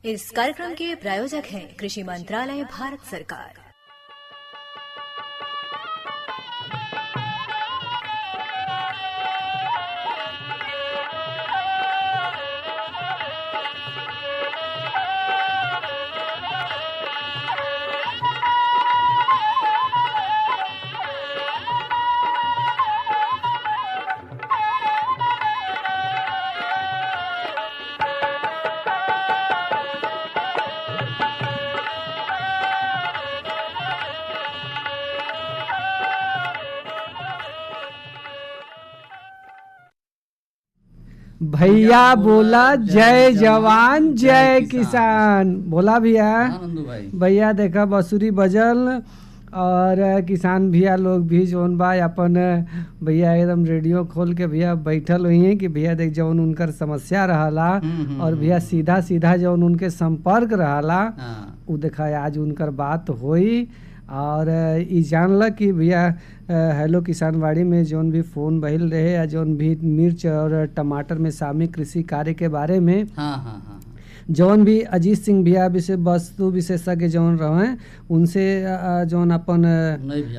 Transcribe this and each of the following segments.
इस कार्यक्रम के प्रायोजक हैं कृषि मंत्रालय, भारत सरकार। भैया बोला जय जवान जय किसान। बोला भैया। भैया देखा बसुरी बजल और किसान भैया लोग भी जौन बा अपन भैया एकदम रेडियो खोल के भैया बैठल हुई हैं कि भैया देख जौन उनकर समस्या रहला और भैया सीधा सीधा जौन उनके संपर्क रहला उ देखा आज उनकर बात होई और ई जानल कि भैया हेलो किसानवाड़ी में जौन भी फ़ोन बहिल रहे या जौन भी मिर्च और टमाटर में सामयिक कृषि कार्य के बारे में जौन भी अजीत सिंह भैया वस्तु विशेषज्ञ जौन रहे उनसे जौन अपन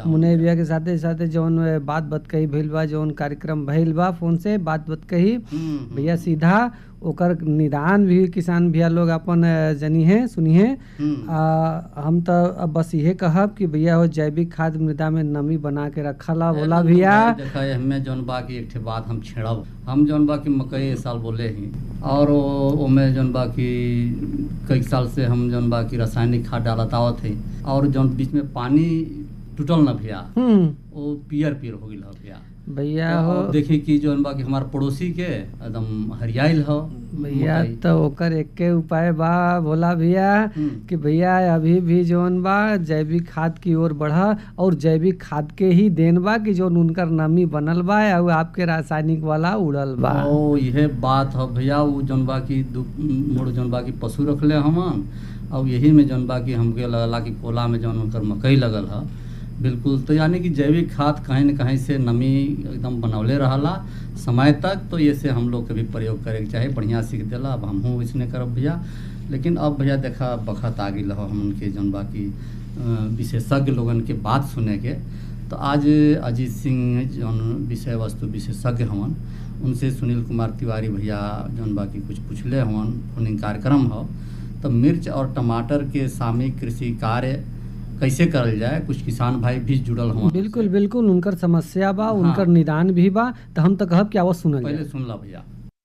मुनई भैया के साथे साथे जौन बात कही भइल बा, जौन कार्यक्रम भइल बा फोन से बात कही भैया सीधा ओकर निदान भी किसान भैया लोग अपन जनी है सुनी है। हम तो अब बस ये कहब कि भैया हो जैविक खाद मृदा में नमी बना के रखला। बोला भैया हमें जौन बा की एक बात हम छेड़ब, हम जौन बा की मकई साल बोले ही और ओमे जौन बा की कई साल से हम जौन बा की रासायनिक खाद डालत आवत है और जौन बीच में पानी टूटल न भैया वो पियर हो गई भैया। भैया हो देखी कि जौन बा कि हमारे पड़ोसी के एकदम हरियाइल हो भैया तो ओकर एक के उपाय बा। बोला भैया कि भैया अभी भी जौन बा जैविक खाद की ओर बढ़ा और जैविक खाद के ही देन बा कि जौन उनकर नमी बनल बा और आपके रासायनिक वाला उड़ल बा। ओ यह बात है भैया। वो जौन बा की मोड़ जौन बा की पशु रखले हम और यही में जौन बा की हमके लगला कि कोला में जौन उनकर मकई लगल है बिल्कुल। तो यानी कि जैविक खाद कहीं न कहीं से नमी एकदम बनौले रहला समय तक, तो ये से हम लोग के भी प्रयोग करे के चाहे। बढ़िया सीख दिला अब हमहूँ इसने करब भैया। लेकिन अब भैया देखा बखत आ गई हम उनके जौन बाकी विशेषज्ञ लोगन के बात सुने के। तो आज अजीत सिंह जौन विषय वस्तु विशेषज्ञ हवन उनसे सुनील कुमार तिवारी भैया जौन बाकी कुछ पूछले हवन फोनिंग कार्यक्रम हो। तो मिर्च और टमाटर के सामयिक कृषि कार्य कैसे करल जाए, कुछ किसान भाई भी जुड़ल हों। बिल्कुल बिल्कुल उनकर समस्या बा उनकर निदान भी बा। तो हम तो कहब कि आवत सुनल पहले सुन ला भैया।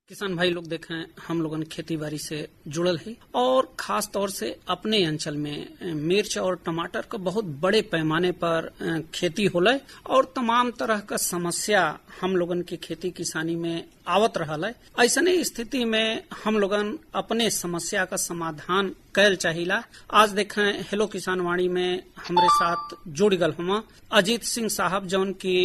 किसान भाई लोग देखें हम लोगन खेती बाड़ी से जुड़ल है और खास तौर से अपने अंचल में मिर्च और टमाटर का बहुत बड़े पैमाने पर खेती होला और तमाम तरह का समस्या हम लोगन की खेती किसानी में आवत रहल है। ऐसने स्थिति में हम लोगन अपने समस्या का समाधान कैल चाहिला। आज देखें हेलो किसान वाणी में हमारे साथ जुड़ गल हम अजीत सिंह साहब जौन की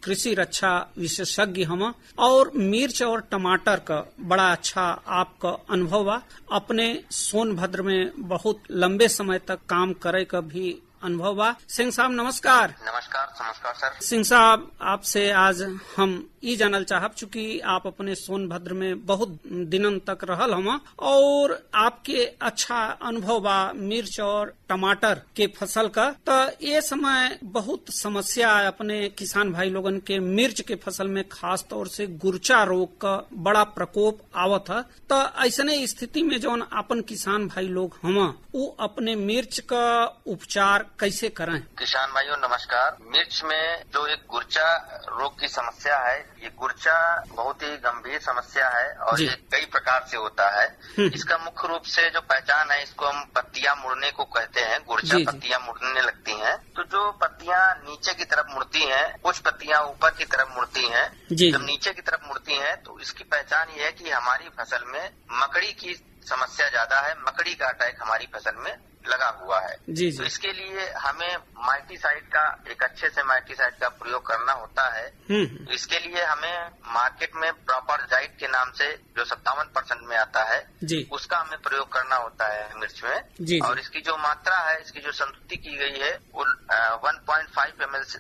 कृषि रक्षा विशेषज्ञ हम और मिर्च और टमाटर का बड़ा अच्छा आपका अनुभव बा। अपने सोनभद्र में बहुत लंबे समय तक काम करे का भी अनुभव बा। सिंह साहब नमस्कार। नमस्कार सर। सिंह साहब आपसे आज हम ई जानल चाहब चूँकि आप अपने सोनभद्र में बहुत दिनन तक रहल हम और आपके अच्छा अनुभव बा मिर्च और टमाटर के फसल का। तो ये समय बहुत समस्या अपने किसान भाई लोगन के मिर्च के फसल में खास तौर से गुरचा रोग का बड़ा प्रकोप आवत है। तो ऐसने स्थिति में जौन अपन किसान भाई लोग हम वो अपने मिर्च का उपचार कैसे करें? किसान भाइयों नमस्कार। मिर्च में जो एक गुरचा रोग की समस्या है, ये गुरचा बहुत ही गंभीर समस्या है और ये कई प्रकार से होता है। इसका मुख्य रूप से जो पहचान है इसको हम पत्तियां मुड़ने को कहते हैं। गुरचा पत्तियां मुड़ने लगती हैं। तो जो पत्तियां नीचे की तरफ मुड़ती हैं, कुछ पत्तियां ऊपर की तरफ मुड़ती हैं। जब नीचे की तरफ मुड़ती हैं तो इसकी पहचान ये है कि हमारी फसल में मकड़ी की समस्या ज्यादा है, मकड़ी का अटैक हमारी फसल में लगा हुआ है। तो इसके लिए हमें माइटीसाइड का एक अच्छे से माइटीसाइड का प्रयोग करना होता है। तो इसके लिए हमें मार्केट में प्रॉपर जाइट के नाम से जो 57% में आता है उसका हमें प्रयोग करना होता है मिर्च में। और इसकी जो मात्रा है, इसकी जो संतुष्टि की गई है वो 1.5 ml से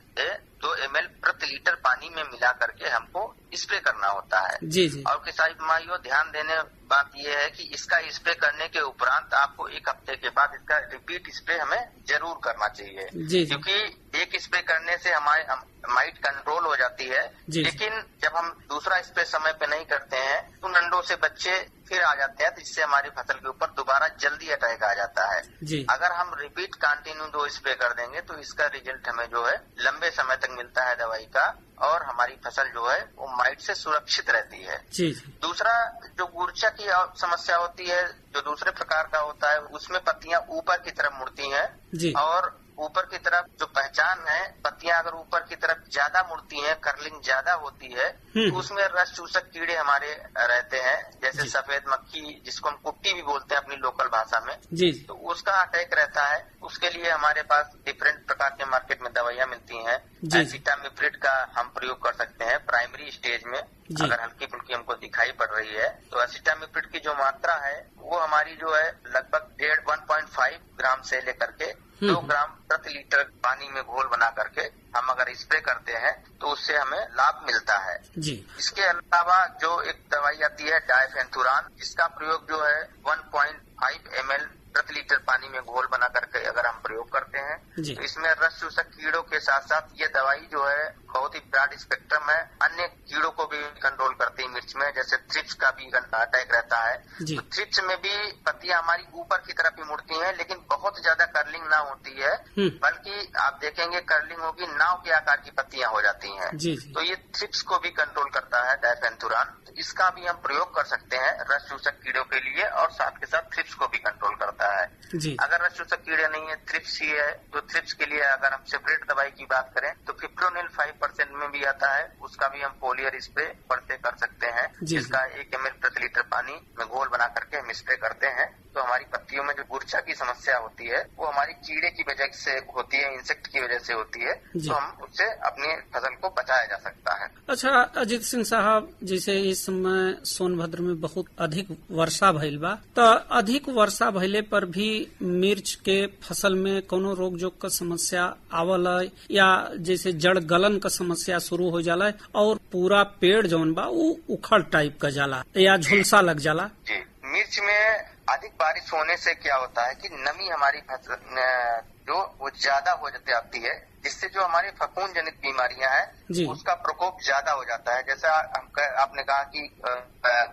2 ml प्रति लीटर पानी में मिला करके हमको स्प्रे करना होता है। जी जी। और किसान भाइयों ध्यान देने बात यह है कि इसका स्प्रे करने के उपरांत आपको 1 हफ्ते के बाद इसका रिपीट स्प्रे हमें जरूर करना चाहिए। जी। क्योंकि एक स्प्रे करने से हमारे माइट कंट्रोल हो जाती है, लेकिन जब हम दूसरा स्प्रे समय पे नहीं करते हैं तो नंडों से बच्चे फिर आ जाते हैं, तो इससे हमारी फसल के ऊपर दोबारा जल्दी अटैक आ जाता है। जी। अगर हम रिपीट कंटिन्यू 2 स्प्रे कर देंगे तो इसका रिजल्ट हमें जो है लंबे समय तक मिलता है दवाई का, और हमारी फसल जो है वो माइट से सुरक्षित रहती है। जी। दूसरा जो गुर्चा की समस्या होती है, जो दूसरे प्रकार का होता है, उसमें पत्तियां ऊपर की तरफ मुड़ती हैं, और ऊपर की तरफ जो पहचान है, पत्तियां अगर ऊपर की तरफ ज्यादा मुड़ती हैं, कर्लिंग ज्यादा होती है, तो उसमें रस चूसक कीड़े हमारे रहते हैं, जैसे सफेद मक्खी, जिसको हम कुट्टी भी बोलते हैं अपनी लोकल भाषा में। जी। तो उसका अटैक रहता है। उसके लिए हमारे पास डिफरेंट प्रकार के मार्केट में दवाइयां मिलती हैं। एसिटामिप्रिड का हम प्रयोग कर सकते हैं प्राइमरी स्टेज में, अगर हल्की फुल्की हमको दिखाई पड़ रही है तो। एसिटामिप्रिड की जो मात्रा है वो हमारी जो है लगभग 1.5 ग्राम से लेकर के 2 ग्राम प्रति लीटर पानी में घोल बना करके हम अगर स्प्रे करते हैं तो उससे हमें लाभ मिलता है। जी। इसके अलावा जो एक दवाई आती है डायफेंथुरान, इसका प्रयोग जो है 1.5 ml प्रति लीटर पानी में घोल बना करके अगर हम प्रयोग करते हैं तो इसमें रस चूसक कीड़ों के साथ साथ ये दवाई जो है बहुत ही ब्रॉड स्पेक्ट्रम है, अन्य कीड़ों को भी कंट्रोल करती है मिर्च में, जैसे थ्रिप्स का भी अटैक रहता है। तो थ्रिप्स में भी पत्तियां हमारी ऊपर की तरफ ही मुड़ती हैं, लेकिन बहुत ज्यादा कर्लिंग ना होती है, बल्कि आप देखेंगे कर्लिंग होगी नाव के आकार की पत्तियां हो जाती हैं। तो ये थ्रिप्स को भी कंट्रोल करता है डायफेंथुरान। तो इसका भी हम प्रयोग कर सकते हैं रस चूसक कीड़ों के लिए, और साथ के साथ थ्रिप्स को भी कंट्रोल करता है। अगर रस चूसक कीड़े नहीं है, थ्रिप्स ही है, तो थ्रिप्स के लिए अगर हम सेपरेट दवाई की बात करें तो फिप्रोनिल 5% में भी आता है, उसका भी हम फोलियर स्प्रे पड़ते कर सकते हैं, जिसका 1 ml प्रति लीटर पानी में घोल बना करके हम स्प्रे करते हैं। तो हमारी पत्तियों में जो गुर्चा की समस्या होती है वो हमारी कीड़े की वजह से होती है, इंसेक्ट की वजह से होती है, तो हम उससे अपनी फसल को बचाया जा सकता है। अच्छा अजीत सिंह साहब, जैसे इस समय सोनभद्र में बहुत अधिक वर्षा भइल बा, तो अधिक वर्षा भइले पर भी मिर्च के फसल में कोनो रोग जोग का समस्या आवल है, या जैसे जड़ गलन का समस्या शुरू हो जाला है और पूरा पेड़ जौन बा वो उखड़ टाइप का जाला या झुलसा लग जाला? जी, मिर्च में अधिक बारिश होने से क्या होता है कि नमी हमारी फसल जो वो ज्यादा हो जाती है, जिससे जो हमारी फफूंद जनित बीमारियां हैं उसका प्रकोप ज्यादा हो जाता है। जैसा आपने कहा कि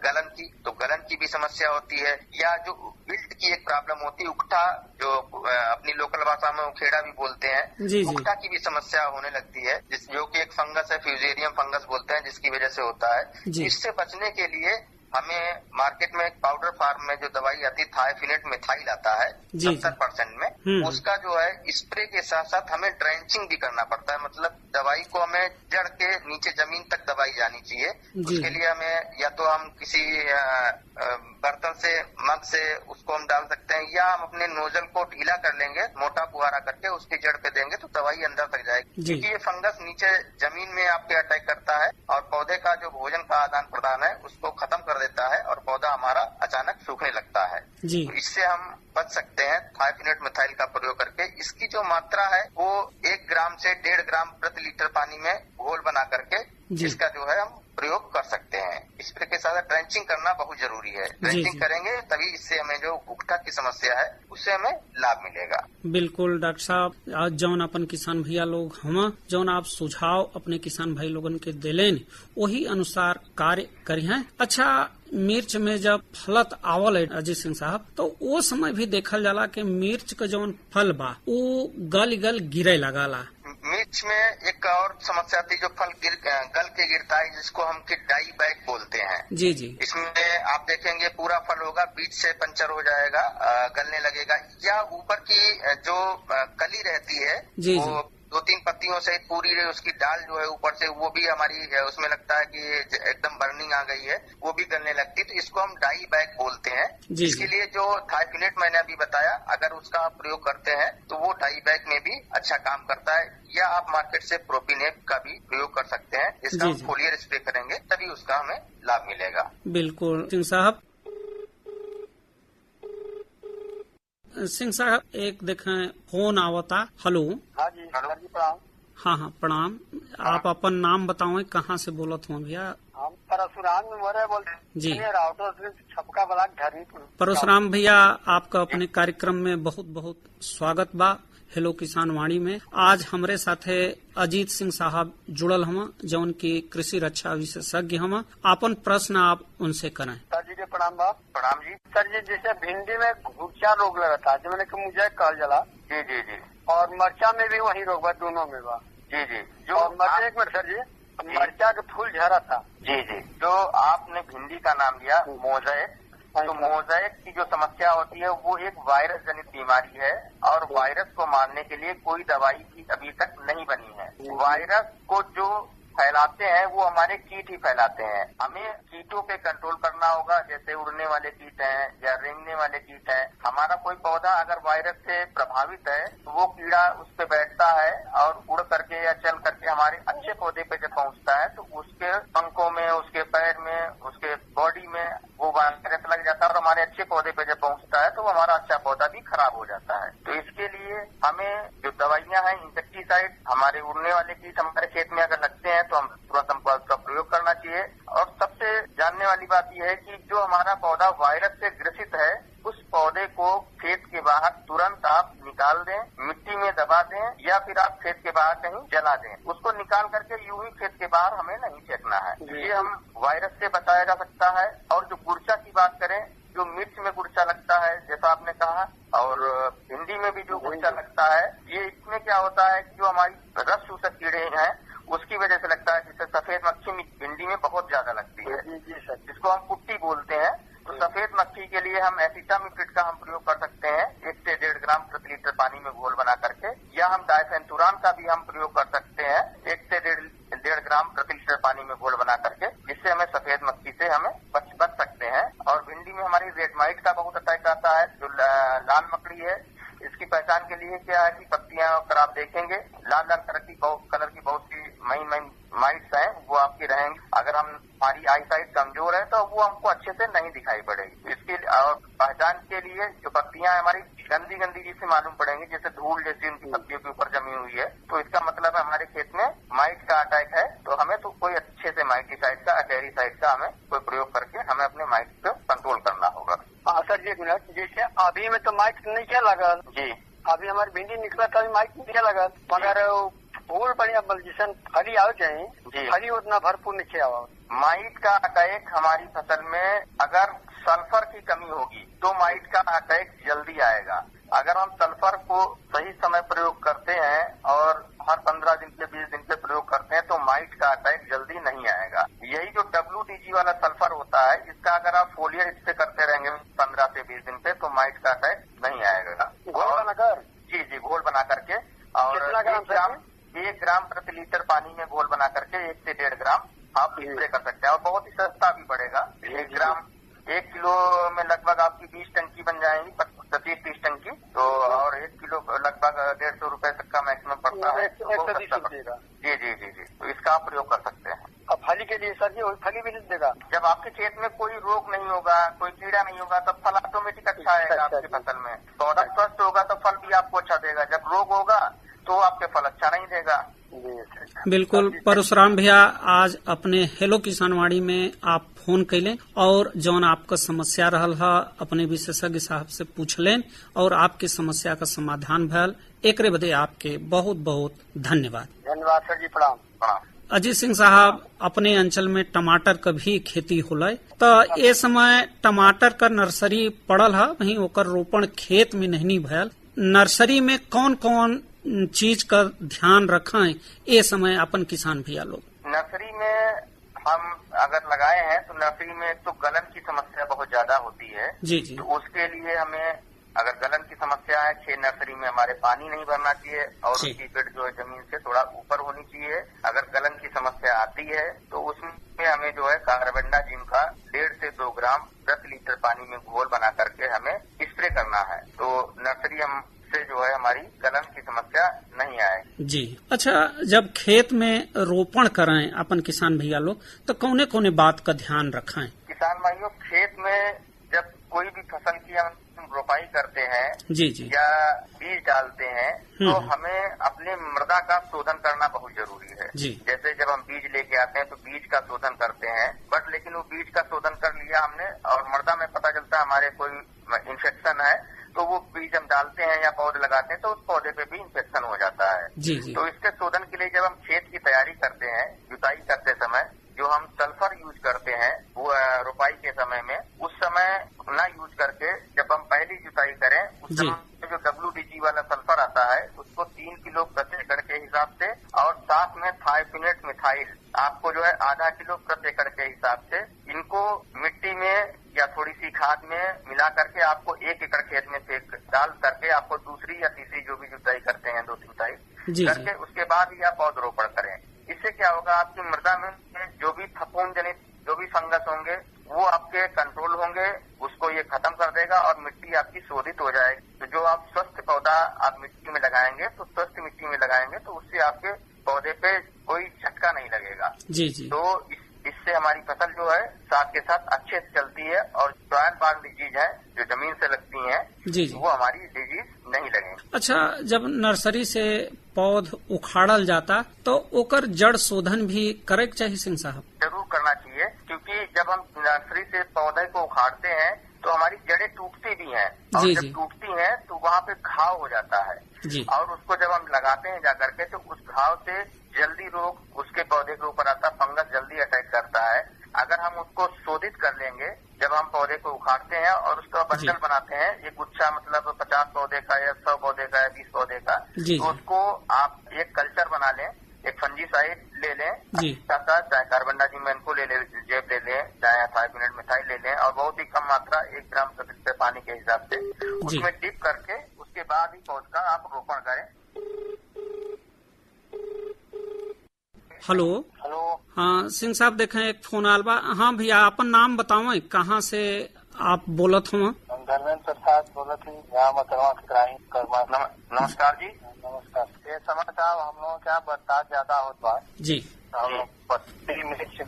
गलन की, तो गलन की भी समस्या होती है, या जो विल्ट की एक प्रॉब्लम होती है, उकठा, जो अपनी लोकल भाषा में उखेड़ा भी बोलते हैं, उकठा की भी समस्या होने लगती है, जो कि एक फंगस है, फ्यूजेरियम फंगस बोलते हैं, जिसकी वजह से होता है। इससे बचने के लिए हमें मार्केट में एक पाउडर फार्म में जो दवाई आती है थायोफिनेट मिथाइल आता है 70% में, उसका जो है स्प्रे के साथ साथ हमें ड्रेंचिंग भी करना पड़ता है। मतलब दवाई को हमें जड़ के नीचे जमीन तक दवाई जानी चाहिए। उसके लिए हमें या तो हम किसी बर्तन से, मग से उसको हम डाल सकते हैं, या हम अपने नोजल को ढीला कर लेंगे, मोटा फुहारा करके उसकी जड़ पे देंगे तो दवाई अंदर तक जाएगी। क्योंकि ये फंगस नीचे जमीन में आपके अटैक करता है और पौधे का जो भोजन का आदान प्रदान है उसको खत्म कर देता है और पौधा हमारा अचानक सूखने लगता है। तो इससे हम बच सकते हैं थायोफिनेट मिथाइल का प्रयोग करके। इसकी जो मात्रा है वो 1 ग्राम से 1.5 ग्राम प्रति लीटर पानी में घोल बना करके इसका जो है हम प्रयोग कर सकते हैं। स्प्रे के साथ ड्रेंचिंग करना बहुत जरूरी है। ड्रेंचिंग करेंगे तभी इससे हमें जो उकठा की समस्या है उससे हमें लाभ मिलेगा। बिल्कुल डॉक्टर साहब, आज जौन अपन किसान भैया लोग हम जौन आप सुझाव अपने किसान भाई लोगन के दिलेन वही अनुसार कार्य करी हैं। अच्छा, मिर्च में जब फलत आवल है अजीत सिंह साहब, तो वो समय भी देखल जाला कि मिर्च का जौन फल बा वो गल गिरे लगाला। मिर्च में एक और समस्या आती है, जो फल गल के गिरता है, जिसको हम डाई बैक बोलते हैं। जी। इसमें आप देखेंगे पूरा फल होगा, बीच से पंचर हो जाएगा, गलने लगेगा, या ऊपर की जो कली रहती है वो 2-3 पत्तियों से पूरी उसकी डाल जो है ऊपर से वो भी हमारी उसमें लगता है कि एकदम बर्निंग आ गई है, वो भी गलने लगती है। तो इसको हम डाई बैक बोलते हैं। इसके लिए जो थायोफिनेट मैंने अभी बताया, अगर उसका आप प्रयोग करते हैं तो वो डाई बैक में भी अच्छा काम करता है, या आप मार्केट से प्रोपिनेप का भी प्रयोग कर सकते हैं। इसका हम फोलियर स्प्रे करेंगे तभी उसका हमें लाभ मिलेगा। बिल्कुल सिंह साहब। सिंह साहब, एक देखें फोन आवता। हेलो। हाँ जी, हेलो जी, प्रणाम। हाँ हाँ, प्रणाम। आप अपन नाम बताओ, कहाँ से बोलत हो भैया? हम परशुराम मोरे बोलते जी। छपका ब्लॉक धरनीपुर। परशुराम भैया, आपका अपने कार्यक्रम में बहुत बहुत स्वागत बा। हेलो किसान वाणी में आज हमारे साथे अजीत सिंह साहब जुड़ल हम, जौन की कृषि रक्षा विशेषज्ञ हम। आपन प्रश्न आप उनसे करें। सर जी के प्रणाम बा। प्रणाम जी। सर जी, जैसे भिंडी में घुरचा रोग लगता है, जो मैंने मुझे कहल जला। जी जी जी। और मरचा में भी वही रोग बा, दोनों में बा। जी जी। जो मरचा, एक मिनट सर जी, मरचा का फूल झरा था। जी जी। जो आपने भिंडी का नाम लिया मोज़ेक, तो मोज़ेक की जो समस्या होती है वो एक वायरस जनित बीमारी है और वायरस को मारने के लिए कोई दवाई भी अभी तक नहीं बनी है। वायरस को जो फैलाते हैं वो हमारे कीट ही फैलाते हैं। हमें कीटों पे कंट्रोल करना होगा, जैसे उड़ने वाले कीट हैं या रेंगने वाले कीट हैं। हमारा कोई पौधा अगर वायरस से प्रभावित है तो वो कीड़ा उस पे बैठता है और उड़ करके या चल करके हमारे अच्छे पौधे पे जब पहुंचता है तो उसके पंखों में, उसके पैर में, उसके बॉडी में वो वायरस लग जाता है और हमारे अच्छे पौधे पे जब पहुंचता है तो वो हमारा अच्छा पौधा भी खराब हो जाता है। तो इसके लिए हमें जो दवाइयां हैं, इंसेक्टिसाइड, हमारे उड़ने वाले कीट हमारे खेत में अगर लगते हैं तो हम तुरंत हमको उसका प्रयोग करना चाहिए। और सबसे जानने वाली बात यह है कि जो हमारा पौधा वायरस से ग्रसित है उस पौधे को खेत के बाहर तुरंत आप निकाल दें, मिट्टी में दबा दें या फिर आप खेत के बाहर कहीं जला दें। उसको निकाल करके यूं ही खेत के बाहर हमें नहीं फेंकना है। ये हम वायरस से बचाया जा सकता है। और जो गुर्चा की बात करें, जो मिर्च में गुर्चा लगता है जैसा आपने कहा, और भिंडी में भी जो गुर्चा लगता है, ये इसमें क्या होता है कि जो हमारी रस चूसक कीड़े हैं उसकी वजह से लगता है, जिससे सफेद मक्खी भिंडी में बहुत ज्यादा लगती है, जिसको हम पुट्टी बोलते हैं। तो सफेद मक्खी के लिए हम एसिटामिप्रिड का हम प्रयोग कर सकते हैं 1 से 1.5 ग्राम प्रति लीटर पानी में घोल बना करके, या हम डायफेंथुरान का भी हम प्रयोग कर सकते हैं 1 से 1.5 ग्राम प्रति लीटर पानी में घोल बना करके, जिससे हमें सफेद मक्खी से हमें बच सकते हैं। और भिंडी में हमारी रेड माइट का बहुत अटैक आता है, जो लाल मकड़ी है। इसकी पहचान के लिए क्या है कि पत्तियां अगर आप देखेंगे लाल लाल कलर की बहुत सी महीन माइट्स हैं, वो आपकी रहेंगी। अगर हमारी आई साइट कमजोर है तो वो हमको अच्छे से नहीं दिखाई पड़ेगी। इसके और पहचान के लिए जो पत्तियां हमारी गंदी जिसे मालूम पड़ेंगी, जैसे धूल जैसी उनकी पत्तियों के ऊपर जमी हुई है, तो इसका मतलब है हमारे खेत में माइट का अटैक है। तो हमें तो कोई अच्छे से माइटिसाइड का, अटेरिसाइड का हमें कोई प्रयोग करके हमें अपने माइट को कंट्रोल करना होगा। हाँ सर जी, एक मिनट। जैसे अभी में तो माइट नहीं क्या लगा जी, अभी हमारी भिंडी निकला था, माइट नहीं क्या लगा, मगर फूल बढ़िया जैसे फली आओ चाहिए जी, फली उतना भरपूर नहीं आवा। माइट का अटैक हमारी फसल में अगर सल्फर की कमी होगी तो माइट का अटैक जल्दी आएगा। अगर हम सल्फर को सही समय प्रयोग करते हैं और हर 15 दिन पे 20 दिन पे प्रयोग करते हैं तो माइट का अटैक जल्दी नहीं आएगा। यही जो WDG वाला सल्फर होता है, इसका अगर आप फोलियर स्प्रे करते रहेंगे 15 से 20 दिन पे तो माइट का अटैक नहीं आएगा। घोल बनाकर जी, घोल बना करके, और 1 ग्राम प्रति लीटर पानी में घोल बना करके 1 से 1.5 ग्राम आप स्प्रे कर सकते हैं। और बहुत ही सस्ता भी पड़ेगा। 1 ग्राम 1 किलो में लगभग आपकी 20 टंकी बन जाएंगी, 25-30 टंकी। तो और 1 किलो लगभग 150 रुपए तक का मैक्सिमम पड़ता है। जी जी जी जी। तो इसका आप प्रयोग कर सकते हैं। अब फली के लिए सर जी, फली भी नहीं देगा। जब आपके खेत में कोई रोग नहीं होगा, कोई कीड़ा नहीं होगा, तब फल ऑटोमेटिक अच्छा आएगा आपकी फसल में। पौधा स्वस्थ होगा तो फल भी आपको अच्छा देगा। जब रोग होगा तो आपके फल अच्छा नहीं देगा। बिल्कुल परशुराम भैया, आज अपने हेलो किसान वाणी में आप फोन कैलें और जौन आपका समस्या रहल है अपने विशेषज्ञ साहब से पूछ लें और आपकी समस्या का समाधान भयल। एक बदे आपके बहुत बहुत धन्यवाद। धन्यवाद सर जी, प्रणाम। अजीत सिंह साहब, अपने अंचल में टमाटर का भी खेती होला, तो ये समय टमाटर का नर्सरी पड़ल है, वहीं ओकर रोपण खेत में नहीं भयल। नर्सरी में कौन कौन चीज का ध्यान रखें ये समय अपन किसान भैया लोग? नर्सरी में हम अगर लगाए हैं तो नर्सरी में तो गलन की समस्या बहुत ज्यादा होती है जी जी। तो उसके लिए हमें, अगर गलन की समस्या है, खेत नर्सरी में हमारे पानी नहीं भरना चाहिए और उसकी पेड़ जो है जमीन से थोड़ा ऊपर होनी चाहिए। अगर गलन की समस्या आती है तो उसमें हमें जो है कार्बेंडाजिम का 1.5 से 2 ग्राम प्रति लीटर पानी में घोल बना करके हमें स्प्रे करना है। तो नर्सरी हम से जो है हमारी गलन की समस्या नहीं आएगी जी। अच्छा, जब खेत में रोपण करें अपन किसान भैया लोग तो कौने कौने बात का ध्यान रखें? किसान भाइयों, खेत में जब कोई भी फसल की हम रोपाई करते हैं जी जी या बीज डालते हैं तो हमें अपने मृदा का शोधन करना बहुत जरूरी है। जी। जैसे जब हम बीज लेके आते हैं तो बीज का शोधन करते हैं, बट लेकिन वो बीज का शोधन कर लिया हमने और मृदा में पता चलता है हमारे कोई इन्फेक्शन है, तो वो बीज हम डालते हैं या पौधे लगाते हैं तो उस पौधे पे भी इन्फेक्शन हो जाता है। जी जी। तो इसके शोधन के लिए जब हम खेत की तैयारी करते हैं, जुताई करते समय जो हम सल्फर यूज करते हैं वो रोपाई के समय में, उस समय ना यूज करके जब हम पहली जुताई करें उस समय जो WDG वाला सल्फर आता है उसको 3 किलो प्रति एकड़ के हिसाब से और साथ में थायोफिनेट मिथाइल आपको जो है आधा किलो प्रति एकड़ के हिसाब से इनको मिट्टी में या थोड़ी सी खाद में मिला करके आपको 1 एकड़ खेत में फेंक डाल करके आपको दूसरी या तीसरी जो भी जुताई करते हैं 2 जुताई करके उसके बाद ही आप पौधरोपण करें। इससे क्या होगा, आपकी मृदा में जो भी फफूंद जनित जो भी फंगस होंगे वो आपके कंट्रोल होंगे, उसको ये खत्म कर देगा और मिट्टी आपकी शोधित हो जाएगी। तो जो आप स्वस्थ पौधा आप मिट्टी में लगाएंगे तो स्वस्थ मिट्टी में लगाएंगे तो उससे आपके पौधे पे कोई झटका नहीं लगेगा। जी जी। तो इससे हमारी फसल जो है साथ के साथ अच्छे से चलती है और सॉइल बॉर्न डिजीज है जो जमीन से लगती है जी जी। वो हमारी डिजीज नहीं लगेंगी। अच्छा, जब नर्सरी से पौध उखाड़ल जाता तो ओकर जड़ शोधन भी करे चाहिए सिंह साहब? जरूर करना चाहिए, क्योंकि जब हम नर्सरी से पौधे को उखाड़ते हैं तो हमारी जड़ें टूटती भी हैं और जी जब जी। टूटती हैं तो वहाँ पे घाव हो जाता है जी। और उसको जब हम लगाते हैं जाकर के तो उस घाव से जल्दी रोग उसके पौधे के ऊपर आता, फंगस जल्दी अटैक करता है। अगर हम उसको शोधित कर लेंगे, जब हम पौधे को उखाड़ते हैं और उसका बंडल बनाते हैं, एक गुच्छा मतलब 50 पौधे का या 100 पौधे का या 20 पौधे का, तो उसको आप एक कल्चर बना लें, एक फंजीसाइड ले लें, चाहे कार्बन डाइऑक्साइड को ले लें, जेब ले लें, चाहे थायोफिनेट मिथाइल ले लें और बहुत ही कम मात्रा 1 ग्राम प्रति लीटर पानी के हिसाब से उसमें डिप करके उसके बाद ही पौध का आप रोपण करें। हेलो हेलो, हाँ सिंह साहब, देखें एक फोन आल बा। हाँ भैया, अपन नाम बताओ, कहाँ से आप बोलत हो? धर्मेंद्र प्रसाद बोलत थी, यहाँ मतरवा नमस्कार जी। नमस्कार। ये समय था हम लोग क्या बरसात ज्यादा होत बा जी। हम लोग पत्ती मिर्च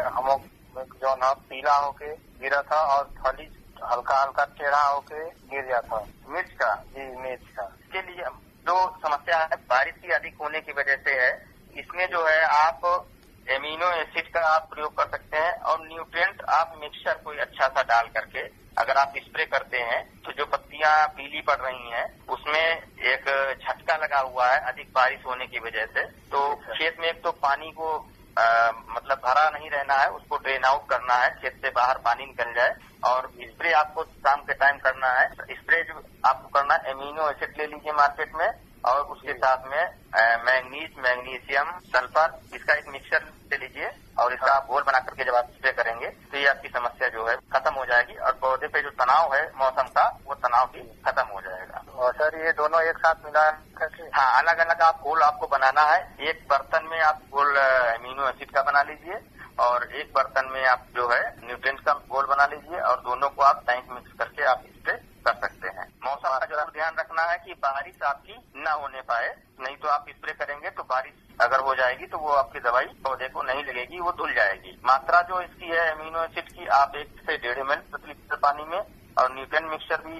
हम लोग जो ना पीला होके गिरा था और फली हल्का हल्का टेढ़ा होके गिर जाता मिर्च का। जी, मिर्च का। इसके लिए जो समस्या है बारिश की अधिक होने की वजह से है, इसमें जो है आप एमिनो एसिड का आप प्रयोग कर सकते हैं और न्यूट्रिएंट आप मिक्सचर कोई अच्छा सा डाल करके अगर आप स्प्रे करते हैं तो जो पत्तियां पीली पड़ रही हैं उसमें एक झटका लगा हुआ है अधिक बारिश होने की वजह से। तो खेत में एक तो पानी को मतलब भरा नहीं रहना है, उसको ड्रेन आउट करना है, खेत से बाहर पानी निकल जाए। और स्प्रे आपको शाम के टाइम करना है। स्प्रे जो आपको करना है, एमिनो एसिड ले लीजिए मार्केट में और उसके साथ में मैंगनीज, मैग्नीशियम, सल्फर, इसका एक मिक्सचर ले लीजिए और इसका आप घोल बना करके जब आप स्प्रे करेंगे तो ये आपकी समस्या जो है खत्म हो जाएगी और पौधे पे जो तनाव है मौसम का वो तनाव भी खत्म हो जाएगा। और सर ये दोनों एक साथ मिला करके? हाँ, अलग अलग आप घोल आपको बनाना है। एक बर्तन में आप घोल एमिनो एसिड का बना लीजिए और एक बर्तन में आप जो है न्यूट्रिएंट्स का घोल बना लीजिए और दोनों को आप टैंक मिक्स करके आप स्प्रे कर सकते हैं। मौसम का जरूर ध्यान रखना है कि बारिश आपकी न होने पाए, नहीं तो आप स्प्रे करेंगे तो बारिश अगर हो जाएगी तो वो आपकी दवाई पौधे को नहीं लगेगी, वो धुल जाएगी। मात्रा जो इसकी है एमिनो एसिड की आप 1 से 1.5 ml प्रति लीटर पानी में और न्यूट्रिएंट मिक्सचर भी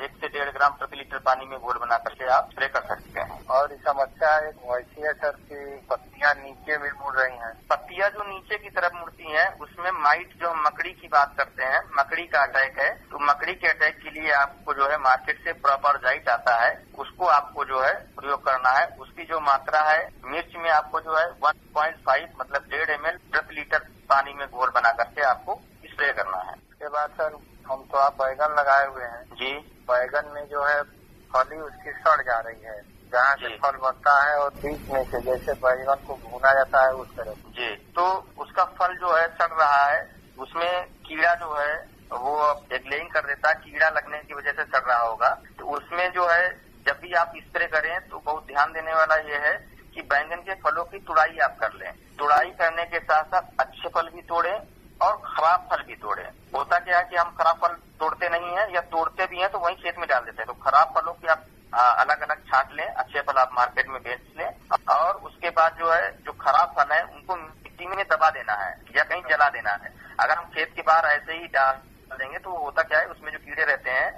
1 से 1.5 ग्राम प्रति लीटर पानी में घोल बना करके आप स्प्रे कर सकते हैं। और समस्या एक वैसी है सर की पत्तियां नीचे भी मुड़ रही हैं। पत्तियां जो नीचे की तरफ मुड़ती हैं उसमें माइट, जो हम मकड़ी की बात करते हैं, मकड़ी का अटैक है। तो मकड़ी के अटैक के लिए आपको जो है मार्केट से प्रॉपर जाइट आता है, उसको आपको जो है प्रयोग करना है। उसकी जो मात्रा है मिर्च में आपको जो है 1.5 मतलब 1.5 ml प्रति लीटर पानी में घोल बना करके आपको स्प्रे करना है। उसके बाद सर हम तो आप बैगन लगाए हुए हैं जी। बैगन में जो है फली उसकी सड़ जा रही है, जहाँ से फल बनता है और बीच में से जैसे बैगन को भुना जाता है उस तरह जी। तो उसका फल जो है सड़ रहा है, उसमें कीड़ा जो है वो एग्लेइंग कर देता है, कीड़ा लगने की वजह से सड़ रहा होगा। तो उसमें जो है जब भी आप स्प्रे करें तो बहुत ध्यान देने वाला ये है कि बैंगन के फलों की तुड़ाई आप कर लें। तुड़ाई करने के साथ साथ अच्छे फल भी तोड़ें और खराब फल भी तोड़ें। होता क्या है कि हम खराब फल तोड़ते नहीं है या तोड़ते भी हैं तो वहीं खेत में डाल देते हैं। तो खराब फलों की आप अलग अलग छांट लें, अच्छे फल आप मार्केट में बेच लें और उसके बाद जो है जो खराब फल है उनको मिट्टी में दबा देना है या कहीं जला देना है। अगर हम खेत के बाहर ऐसे ही देंगे तो होता क्या है, उसमें जो कीड़े रहते हैं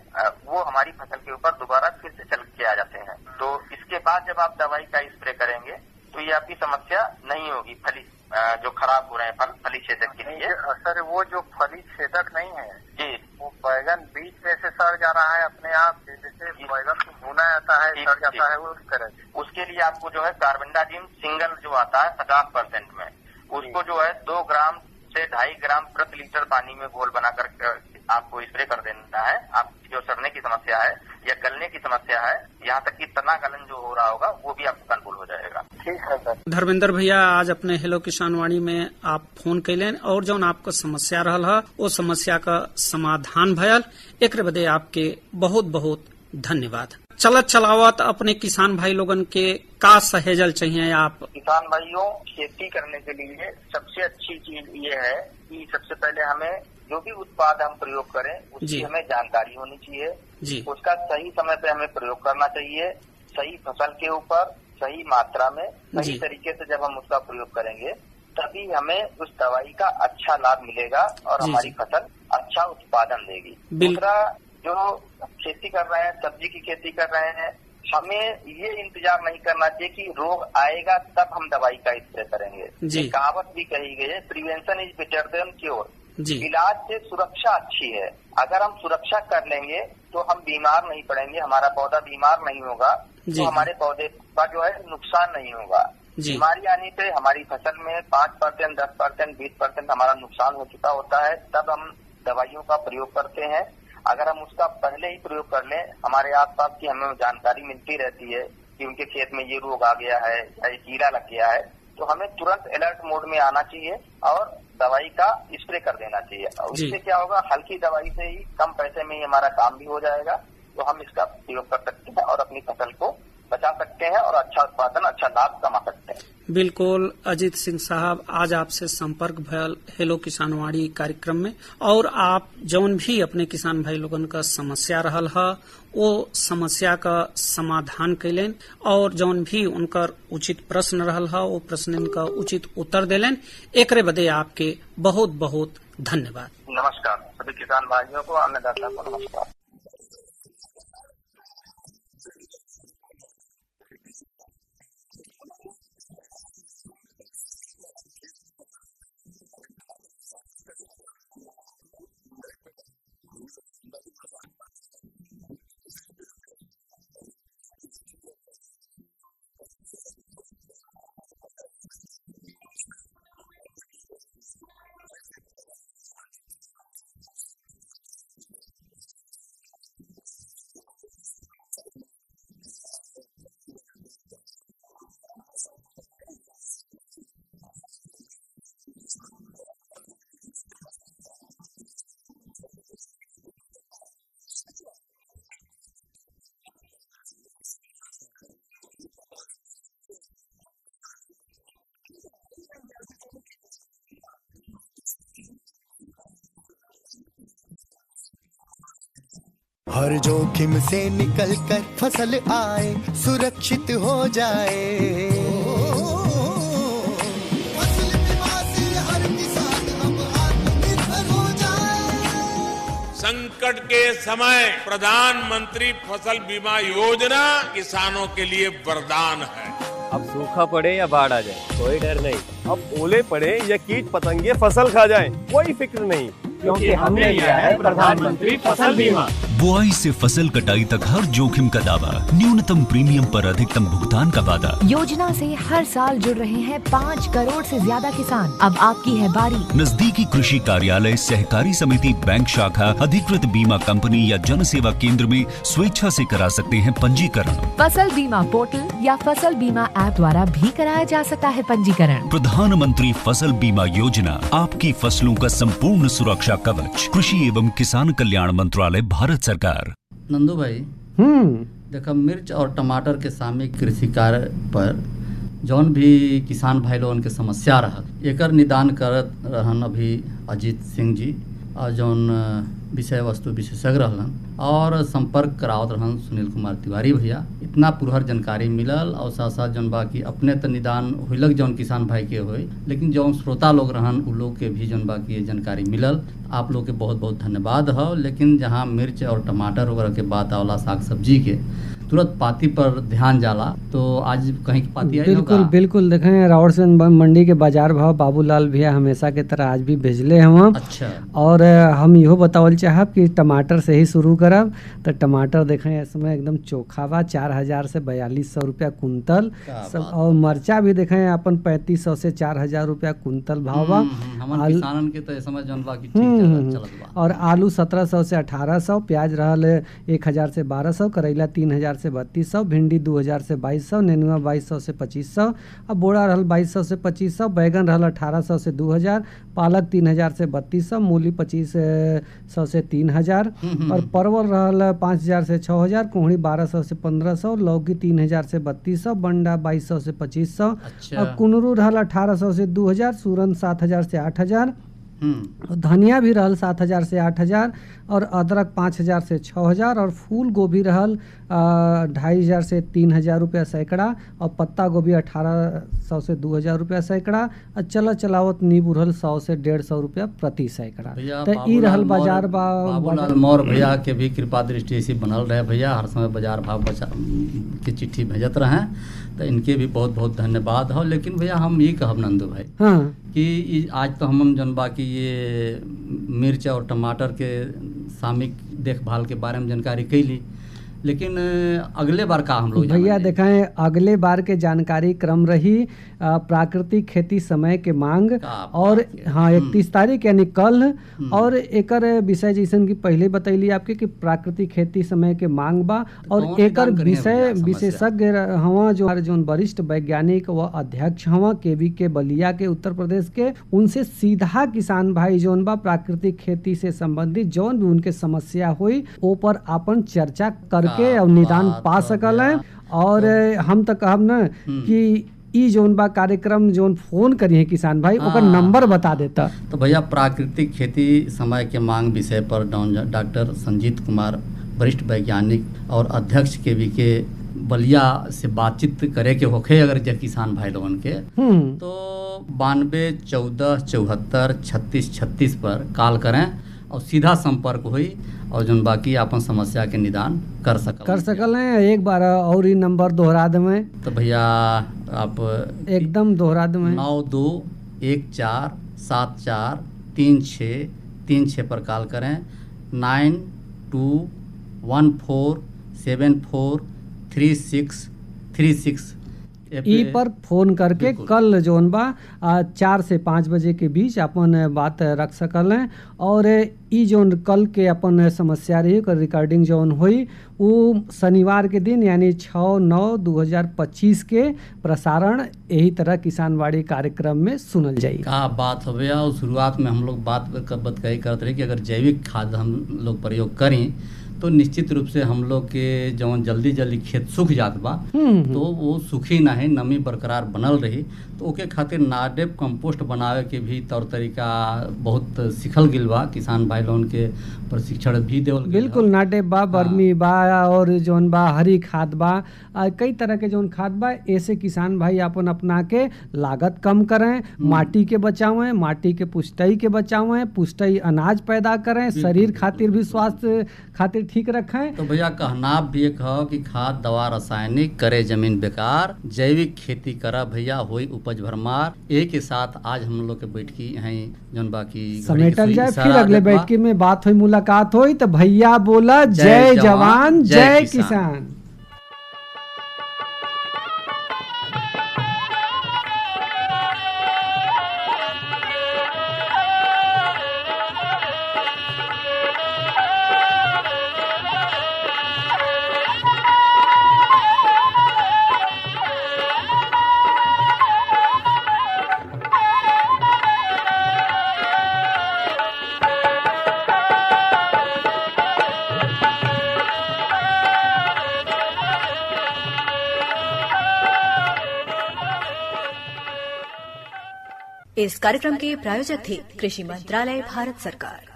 वो हमारी फसल के ऊपर दोबारा फिर से चल के आ जाते हैं। तो इसके बाद जब आप दवाई का स्प्रे करेंगे तो ये आपकी समस्या नहीं होगी। फली जो खराब हो रहे हैं फली छेदक के लिए। सर वो जो फली छेदक नहीं है जी, वो बैगन बीच में से सड़ जा रहा है अपने आप, जैसे बैगन को भुना जाता है सड़ जाता है, वो उस तरह। उसके लिए आपको जो है कार्बेंडाजिम सिंगल जो आता है 50% में, उसको जो है 2 ग्राम से 2.5 ग्राम प्रति लीटर पानी में घोल बनाकर आपको स्प्रे कर देना है। आपकी जो सड़ने की समस्या है या गलने की समस्या है, यहाँ तक कि तना गलन जो हो रहा होगा वो भी आपको कंट्रोल हो जाएगा। ठीक है सर। धर्मेंद्र भैया, आज अपने हेलो किसानवाड़ी में आप फोन कैलेन और जौन आपका समस्या रहल है वो समस्या का समाधान भयल, एक बदे आपके बहुत बहुत धन्यवाद। चलत चलावत अपने किसान भाई लोगन के का सहेजल चाहिए आप? किसान भाइयों, खेती करने के लिए सबसे अच्छी चीज ये है कि सबसे पहले हमें जो भी उत्पाद हम प्रयोग करें उसकी हमें जानकारी होनी चाहिए जी। उसका सही समय पे हमें प्रयोग करना चाहिए, सही फसल के ऊपर सही मात्रा में सही तरीके से जब हम उसका प्रयोग करेंगे तभी हमें उस दवाई का अच्छा लाभ मिलेगा और हमारी फसल अच्छा उत्पादन देगी। दूसरा, जो खेती कर रहे हैं, सब्जी की खेती कर रहे हैं, हमें ये इंतजार नहीं करना चाहिए कि रोग आएगा तब हम दवाई का स्प्रे करेंगे। कहावत भी कही गई है, prevention is better than cure. इलाज से सुरक्षा अच्छी है। अगर हम सुरक्षा कर लेंगे तो हम बीमार नहीं पड़ेंगे, हमारा पौधा बीमार नहीं होगा, तो हमारे पौधे का जो है नुकसान नहीं होगा। बीमारी आने पे हमारी फसल में 5%, 10%, 20% हमारा नुकसान हो चुका होता है, तब हम दवाइयों का प्रयोग करते हैं। अगर हम उसका पहले ही प्रयोग कर लें, हमारे आसपास की हमें जानकारी मिलती रहती है कि उनके खेत में ये रोग आ गया है या ये कीड़ा लग गया है, तो हमें तुरंत अलर्ट मोड में आना चाहिए और दवाई का स्प्रे कर देना चाहिए। उससे क्या होगा, हल्की दवाई से ही कम पैसे में ही हमारा काम भी हो जाएगा, तो हम इसका प्रयोग कर सकते हैं और अपनी फसल को बचा सकते हैं और अच्छा उत्पादन, अच्छा लाभ कमा सकते हैं। बिल्कुल अजीत सिंह साहब, आज आपसे संपर्क भयल हेलो किसानवाड़ी कार्यक्रम में, और आप जौन भी अपने किसान भाई लोगन का समस्या रहल है वो समस्या का समाधान कैलेन और जौन भी उनकर उचित प्रश्न रहल है वो प्रश्न का उचित उत्तर देलेन, एकरे बदे आपके बहुत बहुत धन्यवाद। नमस्कार सभी किसान भाइयों को, अन्नदाता को नमस्कार। हर जोखिम से निकल कर फसल आए, सुरक्षित हो जाए। फसल बीमा से हर किसान अब आत्मनिर्भर हो जाए। संकट के समय प्रधानमंत्री फसल बीमा योजना किसानों के लिए वरदान है। अब सूखा पड़े या बाढ़ आ जाए कोई डर नहीं, अब ओले पड़े या कीट पतंगे फसल खा जाए कोई फिक्र नहीं, क्योंकि हमने लिया है प्रधानमंत्री फसल बीमा। बुआई से फसल कटाई तक हर जोखिम का दावा, न्यूनतम प्रीमियम पर अधिकतम भुगतान का वादा। योजना से हर साल जुड़ रहे हैं 5 करोड़ से ज्यादा किसान। अब आपकी है बारी। नजदीकी कृषि कार्यालय, सहकारी समिति, बैंक शाखा, अधिकृत बीमा कंपनी या जन सेवा केंद्र में स्वेच्छा से करा सकते हैं पंजीकरण। फसल बीमा पोर्टल या फसल बीमा ऐप द्वारा भी कराया जा सकता है पंजीकरण। प्रधानमंत्री फसल बीमा योजना, आपकी फसलों का संपूर्ण सुरक्षा कवच। कृषि एवं किसान कल्याण मंत्रालय, भारत सरकार। नंदू भाई, देखा मिर्च और टमाटर के सामयिक कृषि कार्य पर जौन भी किसान भाई लोगन के समस्या रहल एकर निदान करत रहन अभी अजीत सिंह जी, जौन विषय वस्तु विशेषज्ञ रहलन और संपर्क करावत रहन सुनील कुमार तिवारी भैया। इतना पुरहर जानकारी मिलल और साथ साथ जौन बा कि अपने तो निदान हुई जौन किसान भाई के होई, लेकिन जौन श्रोता लोग रहन उ लोग के भी जौन बा कि ये जानकारी मिलल। आप लोग के बहुत बहुत धन्यवाद हो। लेकिन जहाँ मिर्च और टमाटर वगैरह के बात आवला साग सब्जी के, तुरंत पाती पर ध्यान जाला। तो आज कहीं की पाती आई बिल्कुल होगा? बिल्कुल देखें रावड़सगंज मंडी के बाजार भाव बाबूलाल भैया हमेशा के तरह आज भी भेजले हम। अच्छा। और हम इहो बतावल चाहब कि टमाटर से ही शुरू करब। तो टमाटर देखें इस समय एकदम चोखा बा, 4000 से 4200 रुपया कुंतल सब। और मरचा भी देखें अपन 3500 से 4000 रुपया कुंतल भाव बा। हमन किसानन के तो समझ जौन बा कि ठीक चलत बा। और आलू 1700 से 1800, प्याज रहल 1000 से 1200, करेला 3000 से 3200, भिंडी 2000 से 2200, नेनुआ 2200 से 2500, अब बोड़ा रहल 2200 से 2500, बैगन रहल 1800 से 2000, पालक 3000 से 3200, मूली 2500 से 3000, और परवल रहल 5000 से 6000, कोहड़ी 1200 से 1500, लौकी 3000 से 3200, बंडा 2200 से 2500, और कुनरू रहल 1800 से 2000, सूरन 7000 से 8000, धनिया भी रहल 7000 से 8000, और अदरक 5000 से 6000, और फूल गोभी रहल 2500 से 3000 रुपया सैकड़ा, और पत्ता गोभी 1800 से 2000 रुपया सैकड़ा, और चलावत नींबू रहल 100 से 150 रुपया प्रति सैकड़ा। तो ई रहल बाजार बाबूलाल मौर्य भैया के भी कृपा दृष्टि ऐसी बनल रहे भैया, हर समय बाजार भाव की चिट्ठी भेजत रहे। तो इनके भी बहुत बहुत धन्यवाद हो। लेकिन भैया हम ये कहब नंदू भाई कि आज तो हम जन बाकी ये मिर्च और टमाटर के सामयिक देखभाल के बारे में जानकारी कैली, लेकिन अगले बार का हम लोग भैया देखें अगले बार के जानकारी क्रम रही प्राकृतिक खेती समय के मांग, और हाँ 31 तारीख यानी कल। और एकर विषय जैसन की पहले बतैली आपके कि प्राकृतिक खेती समय के मांग बा, और एकर विषय विशेषज्ञ हवा जो वरिष्ठ वैज्ञानिक व अध्यक्ष हवा केवी के बलिया के उत्तर प्रदेश के, उनसे सीधा किसान भाई जौन बा प्राकृतिक खेती से संबंधित जौन भी उनके समस्या हुई ओ पर अपन चर्चा करके और निदान पा सकल है। और हम तो कहब ना कि ई जोन बा कार्यक्रम जोन फोन करिए किसान भाई ओकर नंबर बता देता। तो भैया प्राकृतिक खेती समय के मांग विषय पर डॉक्टर संजीत कुमार वरिष्ठ वैज्ञानिक और अध्यक्ष केवी के बलिया से बातचीत करे के होखे अगर जे किसान भाई लोगन के, तो 92 14 74 36 36 पर कॉल करें और सीधा संपर्क हुई और जो बाकी अपन समस्या के निदान कर सकल हैं। एक बार और ही नंबर दोहरा दें तो भैया आप एकदम दोहरा दें 9214743636 पर कॉल करें 9214743636 ई पर फोन करके कल जोन बा 4 से 5 बजे के बीच अपन बात रख सकल हैं। और ई जोन कल के अपन समस्या रही कर रिकॉर्डिंग जोन हुई वो शनिवार के दिन यानी 6/9/2025 के प्रसारण यही तरह किसानवाड़ी कार्यक्रम में सुनल जाई। का बात हो गया और शुरुआत में हम लोग बात कही करते रहे कि अगर जैविक खाद हम लोग प्रयोग करें तो निश्चित रूप से हम लोग के जवन जल्दी खेत सूख जात बा तो वो सूखी ना है, नमी बरकरार बनल रही। तो ओके खातिर नाडेप कंपोस्ट बनावे के भी तौर तरीका बहुत सिखल गिल बा, किसान भाई लोगन के प्रशिक्षण भी देवल गिल। बिल्कुल नाडेप बा, बर्मी बा और जोन बा हरी खाद बा, कई तरह के जोन खाद बा। ऐसे किसान भाई अपन अपना के लागत कम करें, माटी के बचावें, माटी के पुष्टई के बचावें, पुष्टई अनाज पैदा करें, शरीर खातिर भी स्वास्थ्य खातिर ठीक रखें। तो भैया कहना भी एक हो कि खाद दवा रासायनिक करे जमीन बेकार, जैविक खेती करा भैया होई उपज भरमार। एक के साथ आज हम लोग के बैठकी हैं जौन बाकी समेटल जाए, फिर अगले बैठकी में बात हुई मुलाकात हुई। तो भैया बोला जय जवान जय किसान। इस कार्यक्रम के प्रायोजक थे कृषि मंत्रालय भारत सरकार।